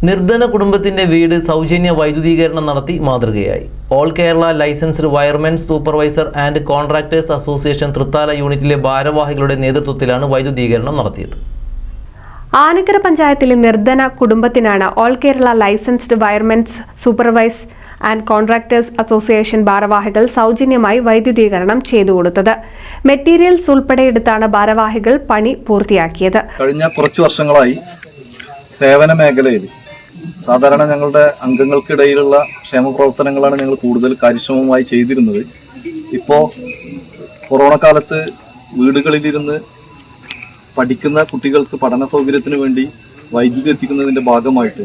നിർധന കുടുംബത്തിന്റെ വീട് സൗജന്യ വൈദ്യുതീകരണം നടത്തി മാതൃകയായി. All Kerala licensed wiremen supervisor and contractors association Thrithala യൂണിറ്റിലെ ഭാരവാഹികളുടെ നേതൃത്വത്തിലാണ് വൈദ്യുതീകരണം നടത്തിയത്. ആനക്കര പഞ്ചായത്തിലെ നിർധന കുടുംബത്തിനാണ് all Kerala licensed wiremens supervise and contractors association ഭാരവാഹികൾ സൗജന്യമായി വൈദ്യുതീകരണം ചെയ്തു കൊടുത്തത്. മെറ്റീരിയൽസ് ഉൾപ്പെടെ എടുത്താണ് ഭാരവാഹികൾ പണി പൂർത്തിയാക്കിയത്. കഴിഞ്ഞ കുറച്ചു വർഷങ്ങളായി സേവന മേഖലയിൽ സാധാരണ ഞങ്ങളുടെ അംഗങ്ങൾക്കിടയിലുള്ള ക്ഷേമ പ്രവർത്തനങ്ങളാണ് ഞങ്ങൾ കൂടുതൽ കാര്യക്ഷമമായി ചെയ്തിരുന്നത്. ഇപ്പോൾ കൊറോണ കാലത്ത് വീടുകളിലിരുന്ന് പഠിക്കുന്ന കുട്ടികൾക്ക് പഠന സൗകര്യത്തിന് വേണ്ടി വൈദ്യുതി എത്തിക്കുന്നതിൻ്റെ ഭാഗമായിട്ട്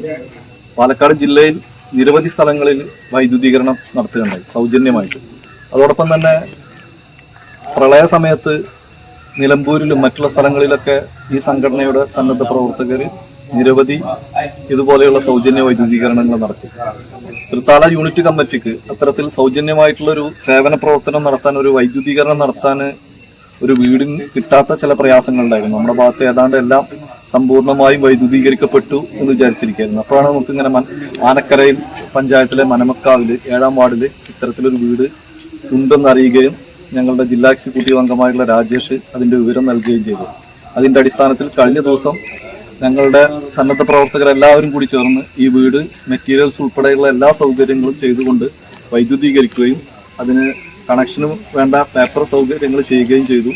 പാലക്കാട് ജില്ലയിൽ നിരവധി സ്ഥലങ്ങളിൽ വൈദ്യുതീകരണം നടത്തുകയുണ്ടായി സൗജന്യമായിട്ട്. അതോടൊപ്പം തന്നെ പ്രളയ സമയത്ത് നിലമ്പൂരിലും മറ്റുള്ള സ്ഥലങ്ങളിലൊക്കെ ഈ സംഘടനയുടെ സന്നദ്ധ പ്രവർത്തകർ നിരവധി ഇതുപോലെയുള്ള സൗജന്യ വൈദ്യുതീകരണങ്ങൾ നടത്തി. തൃത്താല യൂണിറ്റ് കമ്മിറ്റിക്ക് അത്തരത്തിൽ സൗജന്യമായിട്ടുള്ളൊരു സേവന പ്രവർത്തനം നടത്താൻ, ഒരു വൈദ്യുതീകരണം നടത്താൻ ഒരു വീടിന് കിട്ടാത്ത ചില പ്രയാസങ്ങളുണ്ടായിരുന്നു. നമ്മുടെ ഭാഗത്ത് ഏതാണ്ട് എല്ലാം സമ്പൂർണ്ണമായും വൈദ്യുതീകരിക്കപ്പെട്ടു എന്ന് വിചാരിച്ചിരിക്കുകയായിരുന്നു. അപ്പോഴാണ് നമുക്കിങ്ങനെ ആനക്കരയിൽ പഞ്ചായത്തിലെ മനമക്കാവിൽ 7ാം വാർഡിൽ ഇത്തരത്തിലൊരു വീട് ഉണ്ടെന്ന് അറിയുകയും ഞങ്ങളുടെ ജില്ലാ എക്സിക്യൂട്ടീവ് അംഗമായിട്ടുള്ള രാജേഷ് അതിൻ്റെ വിവരം നൽകുകയും ചെയ്തു. അതിൻ്റെ അടിസ്ഥാനത്തിൽ കഴിഞ്ഞ ദിവസം ഞങ്ങളുടെ സന്നദ്ധ പ്രവർത്തകരെല്ലാവരും കൂടി ചേർന്ന് ഈ വീട് മെറ്റീരിയൽസ് ഉൾപ്പെടെയുള്ള എല്ലാ സൗകര്യങ്ങളും ചെയ്തുകൊണ്ട് വൈദ്യുതീകരിക്കുകയും അതിന് കണക്ഷന് വേണ്ട പേപ്പർ സൗകര്യങ്ങൾ ചെയ്യുകയും ചെയ്തു.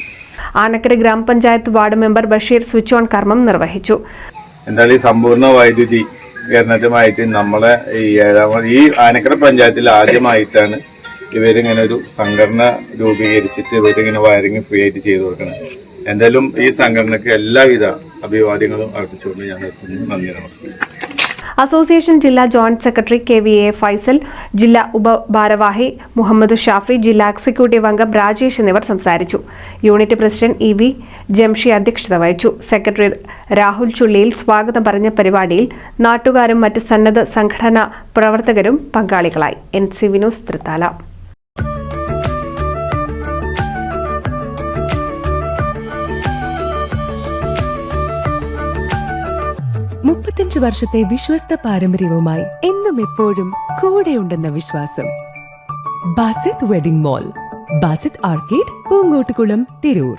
ആനക്കര ഗ്രാമപഞ്ചായത്ത് ward member Basheer switch on കർമ്മം നിർവഹിച്ചു. എന്തായാലും ഈ സമ്പൂർണ്ണ വൈദ്യുതീകരണത്തിനായിട്ട് നമ്മളെ ഈ ആനക്കര പഞ്ചായത്തിൽ ആദ്യമായിട്ടാണ് ഇവരിങ്ങനെ ഒരു സംഘടന രൂപീകരിച്ചിട്ട് ഇവരിങ്ങനെ വയറിങ് ഫ്രീ ആയിട്ട് ചെയ്തു കൊടുക്കുന്നത്. എന്തായാലും ഈ സംഘടനയ്ക്ക് എല്ലാവിധ അഭിവാദ്യങ്ങളും അർപ്പിച്ചുകൊണ്ട് ഞാൻ നിർത്തുന്നു. നന്ദി, നമസ്കാരം. അസോസിയേഷൻ ജില്ലാ ജോയിന്റ് സെക്രട്ടറി KVA ഫൈസൽ, ജില്ലാ ഉപഭാരവാഹി മുഹമ്മദ് ഷാഫി, ജില്ലാ എക്സിക്യൂട്ടീവ് അംഗം രാജേഷ് എന്നിവർ സംസാരിച്ചു. യൂണിറ്റ് പ്രസിഡന്റ് EV ജംഷി അധ്യക്ഷത വഹിച്ചു. സെക്രട്ടറി രാഹുൽ ചുള്ളിയിൽ സ്വാഗതം പറഞ്ഞ പരിപാടിയിൽ നാട്ടുകാരും മറ്റ് സന്നദ്ധ സംഘടനാ പ്രവർത്തകരും പങ്കാളികളായി. NCV news Thrithala. 35 വർഷത്തെ വിശ്വസ്ത പാരമ്പര്യവുമായി എന്നും എപ്പോഴും കൂടെയുണ്ടെന്ന വിശ്വാസം. Basith wedding mall, Basith arcade, Poongottukulam, Tirur.